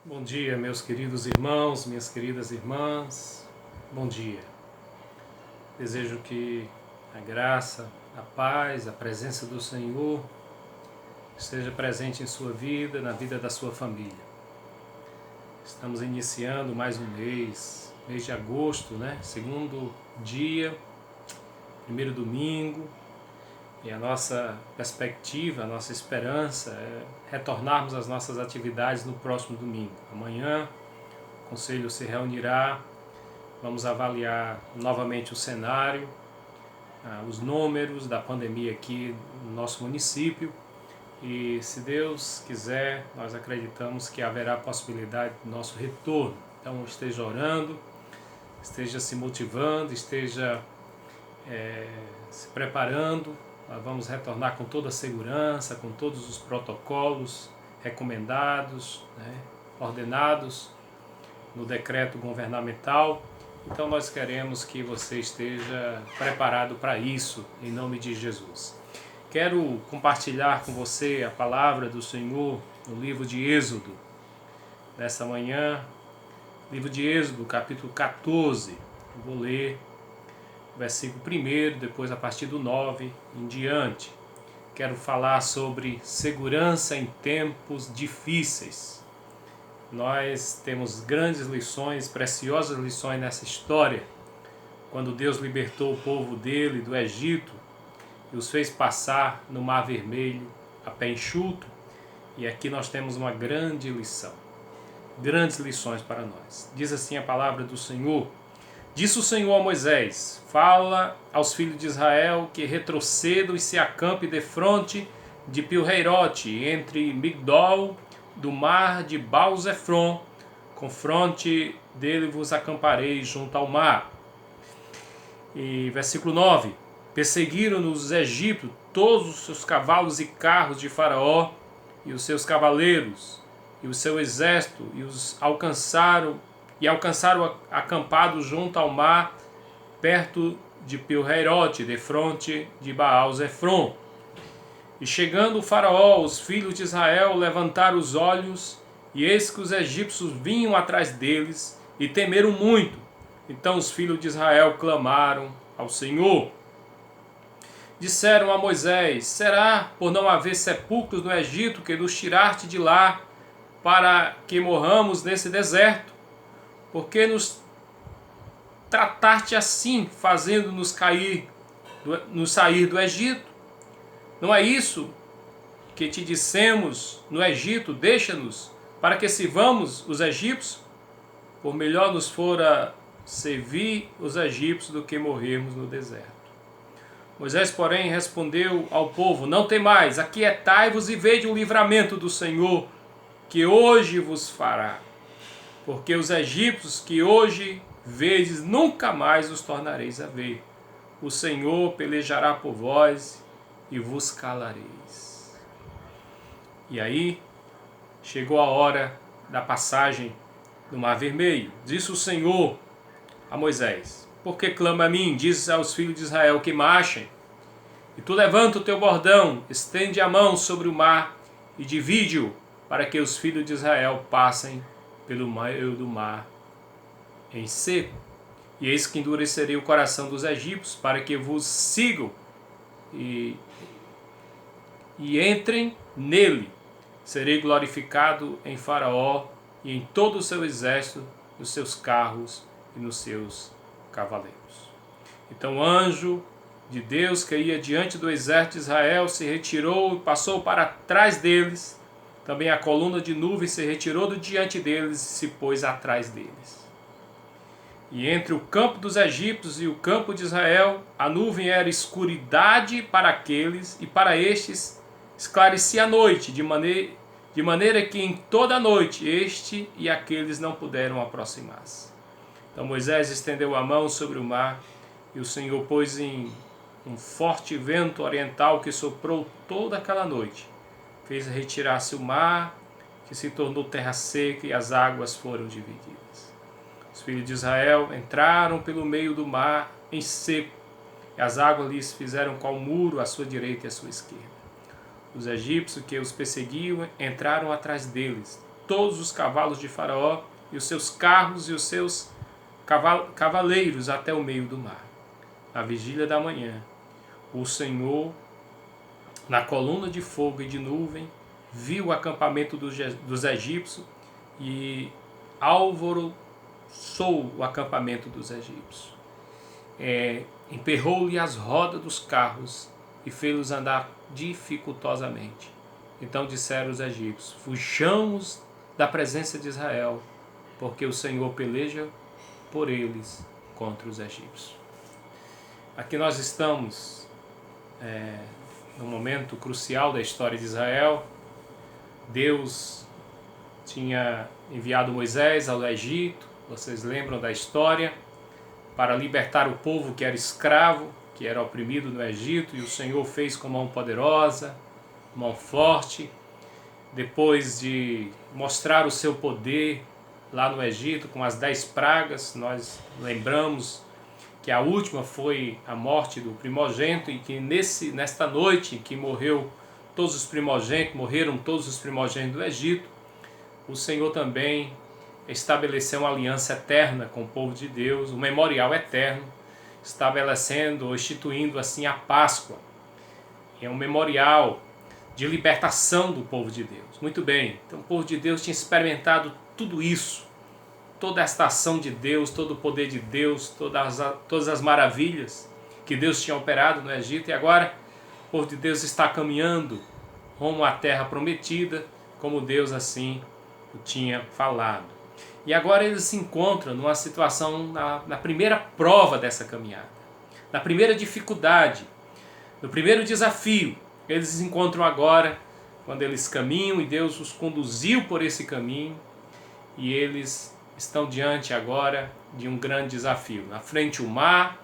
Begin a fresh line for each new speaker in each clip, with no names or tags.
Bom dia, meus queridos irmãos, minhas queridas irmãs. Bom dia. Desejo que a graça, a paz, a presença do Senhor esteja presente em sua vida, na vida da sua família. Estamos iniciando mais um mês de agosto, né? Segundo dia, primeiro domingo. E a nossa perspectiva, a nossa esperança é retornarmos às nossas atividades no próximo domingo. Amanhã o Conselho se reunirá, vamos avaliar novamente o cenário, os números da pandemia aqui no nosso município e, se Deus quiser, nós acreditamos que haverá possibilidade do nosso retorno. Então esteja orando, esteja se motivando, esteja se preparando. Nós vamos retornar com toda a segurança, com todos os protocolos recomendados, ordenados no decreto governamental. Então nós queremos que você esteja preparado para isso, em nome de Jesus. Quero compartilhar com você a palavra do Senhor no livro de Êxodo, nessa manhã, livro de Êxodo, capítulo 14. Eu vou ler versículo 1, depois a partir do 9 em diante. Quero falar sobre segurança em tempos difíceis. Nós temos grandes lições, preciosas lições nessa história, quando Deus libertou o povo dele do Egito e os fez passar no Mar Vermelho a pé enxuto. E aqui nós temos uma grande lição, grandes lições para nós. Diz assim a palavra do Senhor: Disse o Senhor a Moisés: Fala aos filhos de Israel que retrocedam e se acampem defronte de Pi-hahirote, entre Migdol, do mar de Baal-Zefron, com fronte dele vos acamparei junto ao mar. E versículo 9: Perseguiram-nos os egípcios, todos os seus cavalos e carros de Faraó, e os seus cavaleiros, e o seu exército, e os alcançaram acampados junto ao mar, perto de Pi-hahirote, defronte de Baal-Zefron. E chegando o Faraó, os filhos de Israel levantaram os olhos, e eis que os egípcios vinham atrás deles, e temeram muito. Então os filhos de Israel clamaram ao Senhor. Disseram a Moisés: Será por não haver sepulcros no Egito que nos tiraste de lá, para que morramos nesse deserto? Porque nos trataste assim, fazendo-nos sair do Egito? Não é isso que te dissemos no Egito: deixa-nos, para que sirvamos os egípcios? Por melhor nos fora servir os egípcios do que morrermos no deserto. Moisés, porém, respondeu ao povo: Não temais, aquietai-vos e vede o livramento do Senhor, que hoje vos fará. Porque os egípcios que hoje vedes, nunca mais os tornareis a ver. O Senhor pelejará por vós e vos calareis. E aí chegou a hora da passagem do Mar Vermelho. Disse o Senhor a Moisés: Por que clama a mim? Diz aos filhos de Israel que marchem. E tu levanta o teu bordão, estende a mão sobre o mar e divide-o, para que os filhos de Israel passem pelo meio do mar em seco. E eis que endurecerei o coração dos egípcios, para que vos sigam e entrem nele. Serei glorificado em Faraó e em todo o seu exército, nos seus carros e nos seus cavaleiros. Então o anjo de Deus que ia diante do exército de Israel se retirou e passou para trás deles. Também a coluna de nuvem se retirou do diante deles e se pôs atrás deles. E entre o campo dos egípcios e o campo de Israel, a nuvem era escuridade para aqueles, e para estes esclarecia a noite, de maneira que em toda a noite este e aqueles não puderam aproximar-se. Então Moisés estendeu a mão sobre o mar, e o Senhor pôs em um forte vento oriental que soprou toda aquela noite. Fez retirar-se o mar, que se tornou terra seca, e as águas foram divididas. Os filhos de Israel entraram pelo meio do mar em seco, e as águas lhes fizeram qual muro à sua direita e à sua esquerda. Os egípcios que os perseguiam entraram atrás deles, todos os cavalos de Faraó, e os seus carros e os seus cavaleiros até o meio do mar. Na vigília da manhã, o Senhor, na coluna de fogo e de nuvem, viu o acampamento dos egípcios e alvoroçou o acampamento dos egípcios. Emperrou-lhe as rodas dos carros e fez-los andar dificultosamente. Então disseram os egípcios: fujamos da presença de Israel, porque o Senhor peleja por eles contra os egípcios. Aqui nós estamos num momento crucial da história de Israel. Deus tinha enviado Moisés ao Egito, vocês lembram da história, para libertar o povo que era escravo, que era oprimido no Egito, e o Senhor fez com mão poderosa, mão forte. Depois de mostrar o seu poder lá no Egito com as 10 pragas, nós lembramos que a última foi a morte do primogênito, e que nesta noite que morreram todos os primogênitos do Egito, o Senhor também estabeleceu uma aliança eterna com o povo de Deus, um memorial eterno, estabelecendo, instituindo assim a Páscoa. É um memorial de libertação do povo de Deus. Muito bem, então o povo de Deus tinha experimentado tudo isso, toda esta ação de Deus, todo o poder de Deus, todas as maravilhas que Deus tinha operado no Egito, e agora o povo de Deus está caminhando rumo à terra prometida, como Deus assim o tinha falado. E agora eles se encontram numa situação, na primeira prova dessa caminhada, na primeira dificuldade, no primeiro desafio. Eles se encontram agora, quando eles caminham, e Deus os conduziu por esse caminho, e eles estão diante agora de um grande desafio. Na frente o mar,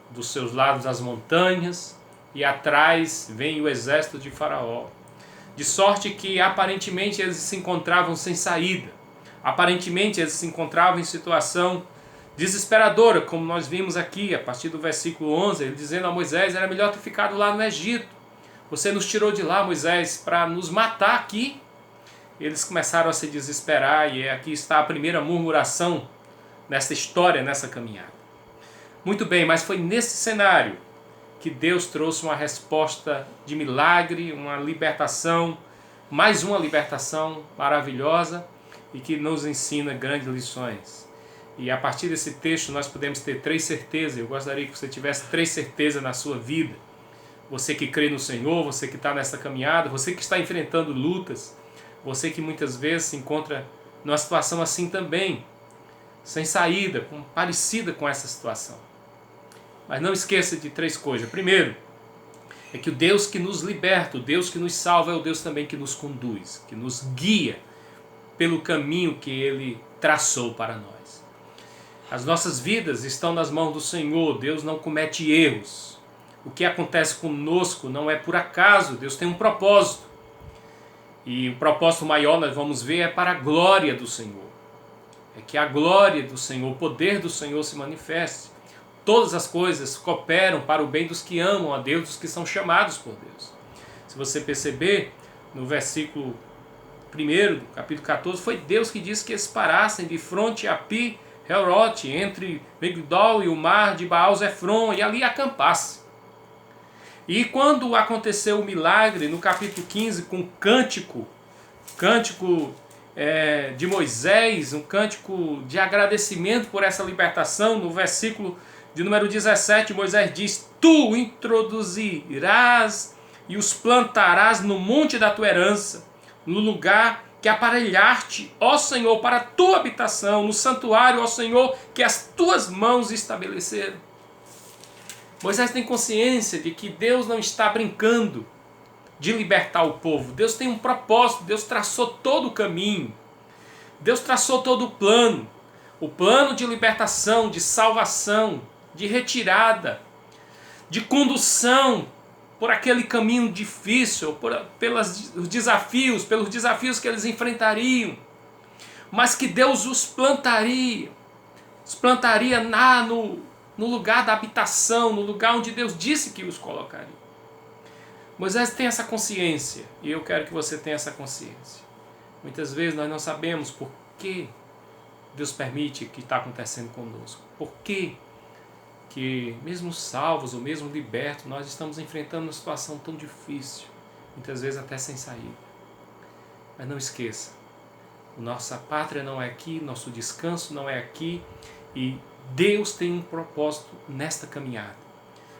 dos seus lados as montanhas, e atrás vem o exército de Faraó. De sorte que aparentemente eles se encontravam sem saída. Aparentemente eles se encontravam em situação desesperadora, como nós vimos aqui, a partir do versículo 11, ele dizendo a Moisés: era melhor ter ficado lá no Egito. Você nos tirou de lá, Moisés, para nos matar aqui. Eles começaram a se desesperar, e aqui está a primeira murmuração nessa história, nessa caminhada. Muito bem, mas foi nesse cenário que Deus trouxe uma resposta de milagre, uma libertação, mais uma libertação maravilhosa, e que nos ensina grandes lições. E a partir desse texto nós podemos ter 3 certezas. Eu gostaria que você tivesse 3 certezas na sua vida. Você que crê no Senhor, você que está nessa caminhada, você que está enfrentando lutas, você que muitas vezes se encontra numa situação assim também, sem saída, parecida com essa situação. Mas não esqueça de 3 coisas. Primeiro, é que o Deus que nos liberta, o Deus que nos salva, é o Deus também que nos conduz, que nos guia pelo caminho que Ele traçou para nós. As nossas vidas estão nas mãos do Senhor. Deus não comete erros. O que acontece conosco não é por acaso. Deus tem um propósito. E o propósito maior, nós vamos ver, é para a glória do Senhor. É que a glória do Senhor, o poder do Senhor se manifeste. Todas as coisas cooperam para o bem dos que amam a Deus, dos que são chamados por Deus. Se você perceber, no versículo 1 do capítulo 14, foi Deus que disse que eles parassem de fronte a Pi-Herote, entre Migdol e o mar de Baal-Zefron, e ali acampasse. E quando aconteceu o milagre, no capítulo 15, com o cântico de Moisés, um cântico de agradecimento por essa libertação, no versículo de número 17, Moisés diz: tu introduzirás e os plantarás no monte da tua herança, no lugar que aparelhar-te, ó Senhor, para a tua habitação, no santuário, ó Senhor, que as tuas mãos estabeleceram. Moisés tem consciência de que Deus não está brincando de libertar o povo. Deus tem um propósito, Deus traçou todo o caminho, Deus traçou todo o plano de libertação, de salvação, de retirada, de condução por aquele caminho difícil, pelos desafios que eles enfrentariam, mas que Deus os plantaria no lugar da habitação, no lugar onde Deus disse que os colocaria. Moisés tem essa consciência, e eu quero que você tenha essa consciência. Muitas vezes nós não sabemos por que Deus permite que está acontecendo conosco. Por que mesmo salvos ou mesmo libertos, nós estamos enfrentando uma situação tão difícil, muitas vezes até sem saída. Mas não esqueça, nossa pátria não é aqui, nosso descanso não é aqui, e Deus tem um propósito nesta caminhada.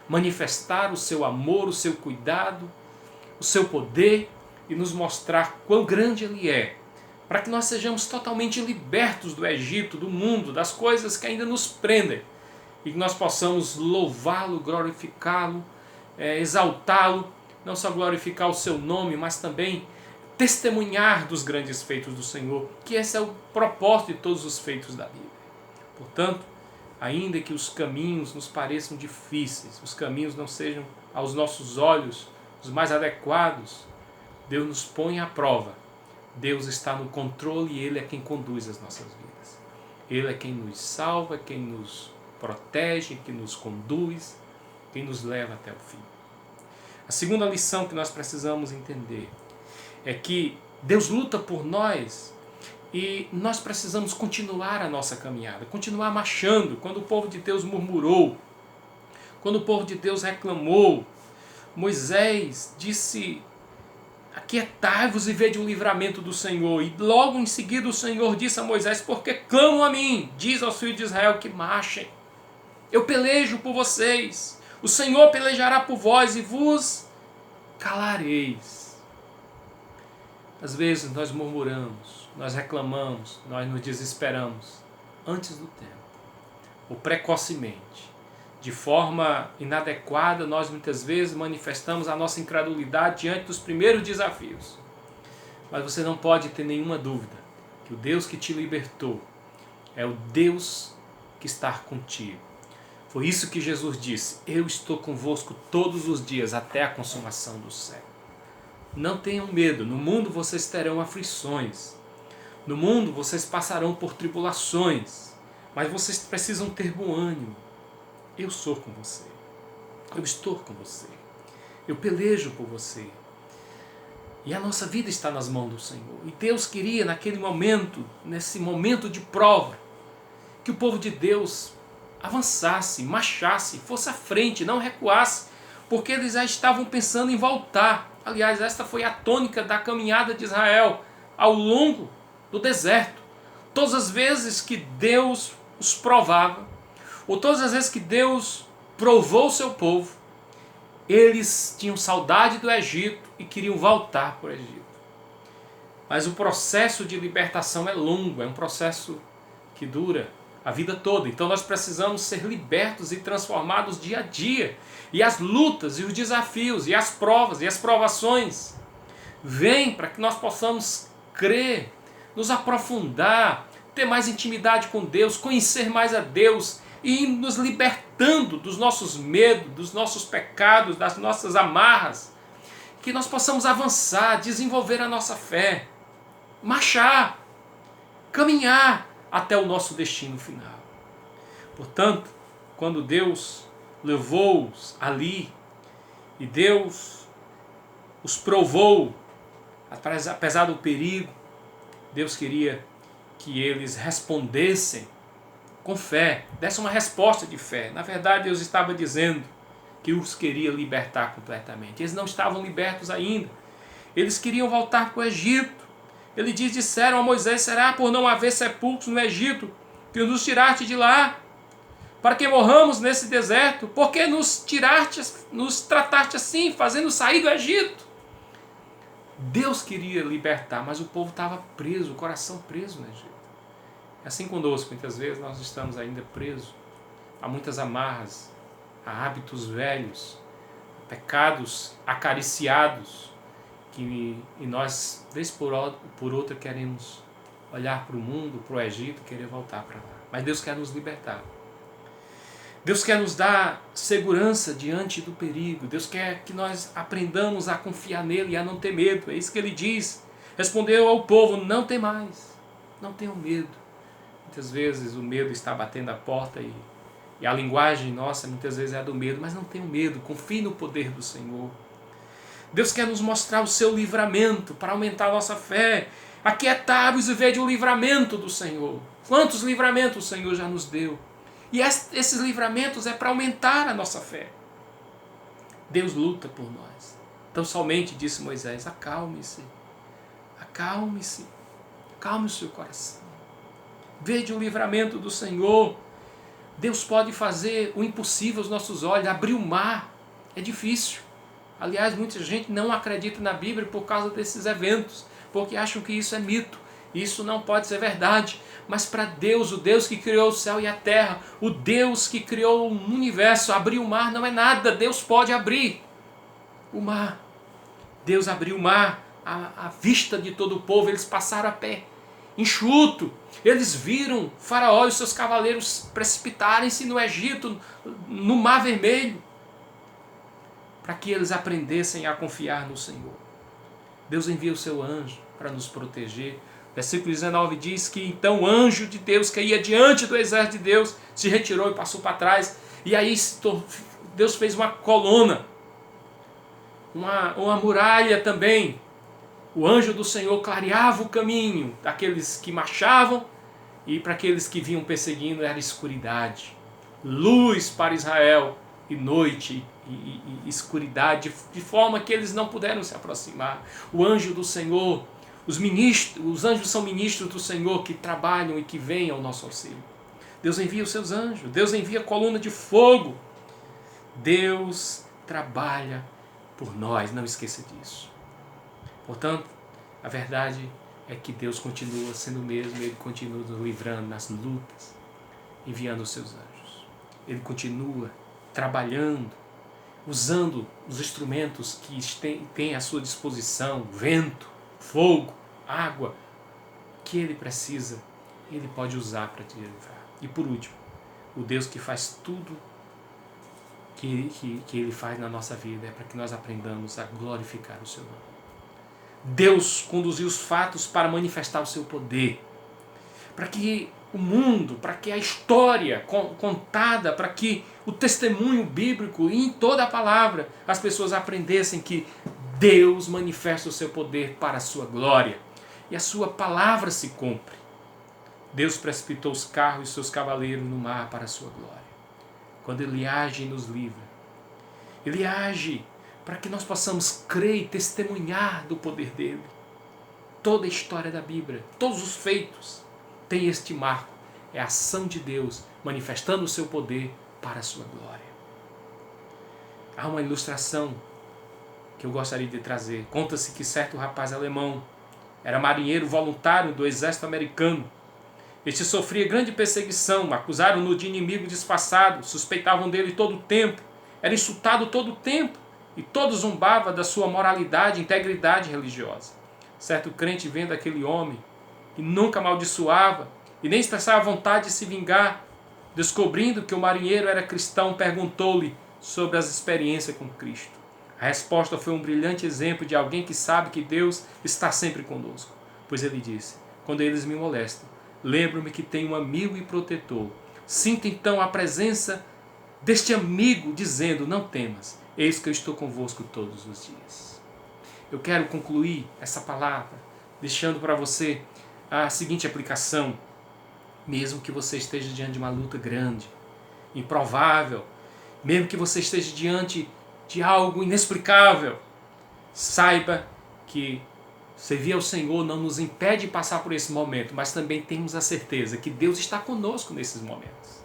Manifestar o seu amor, o seu cuidado, o seu poder e nos mostrar quão grande Ele é, para que nós sejamos totalmente libertos do Egito, do mundo, das coisas que ainda nos prendem, e que nós possamos louvá-lo, glorificá-lo, exaltá-lo, não só glorificar o seu nome, mas também testemunhar dos grandes feitos do Senhor, que esse é o propósito de todos os feitos da Bíblia. Portanto, ainda que os caminhos nos pareçam difíceis, os caminhos não sejam aos nossos olhos os mais adequados, Deus nos põe à prova. Deus está no controle e Ele é quem conduz as nossas vidas. Ele é quem nos salva, quem nos protege, quem nos conduz, quem nos leva até o fim. A segunda lição que nós precisamos entender é que Deus luta por nós e nós precisamos continuar a nossa caminhada, continuar marchando. Quando o povo de Deus murmurou, quando o povo de Deus reclamou, Moisés disse: aquietai-vos e vede o livramento do Senhor. E logo em seguida o Senhor disse a Moisés: porque clamam a mim, diz aos filhos de Israel que marchem. Eu pelejo por vocês, o Senhor pelejará por vós e vos calareis. Às vezes nós murmuramos, nós reclamamos, nós nos desesperamos antes do tempo, ou precocemente. De forma inadequada, nós muitas vezes manifestamos a nossa incredulidade diante dos primeiros desafios. Mas você não pode ter nenhuma dúvida que o Deus que te libertou é o Deus que está contigo. Foi isso que Jesus disse: eu estou convosco todos os dias até a consumação do século. Não tenham medo, no mundo vocês terão aflições. No mundo vocês passarão por tribulações, mas vocês precisam ter bom ânimo. Eu sou com você. Eu estou com você. Eu pelejo por você. E a nossa vida está nas mãos do Senhor. E Deus queria naquele momento, nesse momento de prova, que o povo de Deus avançasse, marchasse, fosse à frente, não recuasse, porque eles já estavam pensando em voltar. Aliás, esta foi a tônica da caminhada de Israel ao longo do deserto. Todas as vezes que Deus os provava, ou todas as vezes que Deus provou o seu povo, eles tinham saudade do Egito e queriam voltar para o Egito. Mas o processo de libertação é longo, é um processo que dura a vida toda. Então nós precisamos ser libertos e transformados dia a dia. E as lutas e os desafios e as provas e as provações vêm para que nós possamos crer, nos aprofundar, ter mais intimidade com Deus, conhecer mais a Deus e ir nos libertando dos nossos medos, dos nossos pecados, das nossas amarras. Que nós possamos avançar, desenvolver a nossa fé, marchar, caminhar até o nosso destino final. Portanto, quando Deus levou-os ali e Deus os provou, apesar do perigo, Deus queria que eles respondessem com fé, dessem uma resposta de fé. Na verdade, Deus estava dizendo que os queria libertar completamente. Eles não estavam libertos ainda. Eles queriam voltar para o Egito. Eles disseram a Moisés: será por não haver sepulcros no Egito que nos tiraste de lá, para que morramos nesse deserto? Por que nos trataste assim, fazendo sair do Egito? Deus queria libertar, mas o povo estava preso, o coração preso no Egito. Assim conosco, muitas vezes nós estamos ainda presos a muitas amarras, a hábitos velhos, a pecados acariciados, e nós, vez por outra, queremos olhar para o mundo, para o Egito, e querer voltar para lá. Mas Deus quer nos libertar. Deus quer nos dar segurança diante do perigo. Deus quer que nós aprendamos a confiar nele e a não ter medo. É isso que ele diz. Respondeu ao povo: não tem mais, não tenham medo. Muitas vezes o medo está batendo a porta e a linguagem nossa muitas vezes é a do medo, mas não tenham medo, confie no poder do Senhor. Deus quer nos mostrar o seu livramento para aumentar a nossa fé. Aquietai-vos e vede o livramento do Senhor. Quantos livramentos o Senhor já nos deu. E esses livramentos é para aumentar a nossa fé. Deus luta por nós. Então somente disse Moisés, acalme-se, acalme-se, acalme o seu coração. Vede o livramento do Senhor. Deus pode fazer o impossível aos nossos olhos, abrir o mar. É difícil. Aliás, muita gente não acredita na Bíblia por causa desses eventos, porque acham que isso é mito. Isso não pode ser verdade. Mas para Deus, o Deus que criou o céu e a terra, o Deus que criou o universo, abrir o mar não é nada. Deus pode abrir o mar. Deus abriu o mar à vista de todo o povo, eles passaram a pé, enxuto. Eles viram Faraó e seus cavaleiros precipitarem-se no Egito, no Mar Vermelho, para que eles aprendessem a confiar no Senhor. Deus envia o seu anjo para nos proteger. Versículo 19 diz que então o anjo de Deus que ia diante do exército de Deus se retirou e passou para trás. E aí Deus fez uma coluna, uma muralha também. O anjo do Senhor clareava o caminho daqueles que marchavam, e para aqueles que vinham perseguindo era escuridade. Luz para Israel e noite e escuridade, de forma que eles não puderam se aproximar. O anjo do Senhor, os anjos são ministros do Senhor que trabalham e que vêm ao nosso auxílio. Deus envia os seus anjos, Deus envia coluna de fogo. Deus trabalha por nós, não esqueça disso. Portanto, a verdade é que Deus continua sendo o mesmo, Ele continua nos livrando nas lutas, enviando os seus anjos. Ele continua trabalhando, usando os instrumentos que tem à sua disposição, vento, fogo, água, que Ele precisa, Ele pode usar para te livrar. E por último, o Deus que faz tudo que Ele faz na nossa vida é para que nós aprendamos a glorificar o seu nome. Deus conduziu os fatos para manifestar o seu poder, para que o mundo, para que a história contada, para que o testemunho bíblico e em toda a palavra as pessoas aprendessem que Deus manifesta o seu poder para a sua glória e a sua palavra se cumpre. Deus precipitou os carros e seus cavaleiros no mar para a sua glória. Quando Ele age e nos livra, Ele age para que nós possamos crer e testemunhar do poder dele. Toda a história da Bíblia, todos os feitos, tem este marco. É a ação de Deus manifestando o seu poder para a sua glória. Há uma ilustração que eu gostaria de trazer. Conta-se que certo rapaz alemão era marinheiro voluntário do exército americano. Este sofria grande perseguição, acusaram-no de inimigo disfarçado, suspeitavam dele todo o tempo, era insultado todo o tempo, e todos zombavam da sua moralidade e integridade religiosa. Certo crente, vendo aquele homem, que nunca amaldiçoava e nem expressava vontade de se vingar, descobrindo que o marinheiro era cristão, perguntou-lhe sobre as experiências com Cristo. A resposta foi um brilhante exemplo de alguém que sabe que Deus está sempre conosco. Pois ele disse, quando eles me molestam, lembro-me que tenho um amigo e protetor. Sinto então a presença deste amigo dizendo, não temas, eis que eu estou convosco todos os dias. Eu quero concluir essa palavra deixando para você a seguinte aplicação. Mesmo que você esteja diante de uma luta grande, improvável, mesmo que você esteja diante de algo inexplicável, saiba que servir ao Senhor não nos impede de passar por esse momento, mas também temos a certeza que Deus está conosco nesses momentos.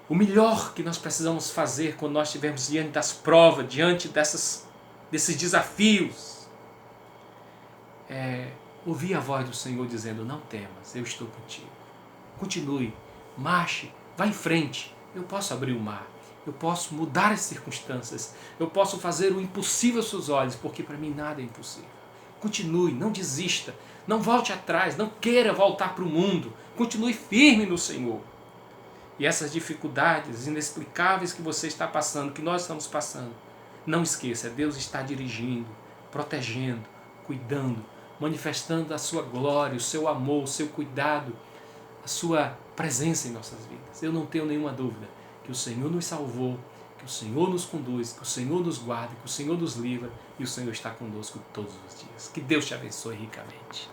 O melhor que nós precisamos fazer quando nós estivermos diante das provas, diante desses desafios, é ouvir a voz do Senhor dizendo, não temas, eu estou contigo. Continue, marche, vá em frente. Eu posso abrir o mar, eu posso mudar as circunstâncias, eu posso fazer o impossível aos seus olhos, porque para mim nada é impossível. Continue, não desista, não volte atrás, não queira voltar para o mundo. Continue firme no Senhor. E essas dificuldades inexplicáveis que você está passando, que nós estamos passando, não esqueça, Deus está dirigindo, protegendo, cuidando, manifestando a sua glória, o seu amor, o seu cuidado, a sua presença em nossas vidas. Eu não tenho nenhuma dúvida que o Senhor nos salvou, que o Senhor nos conduz, que o Senhor nos guarda, que o Senhor nos livra e o Senhor está conosco todos os dias. Que Deus te abençoe ricamente.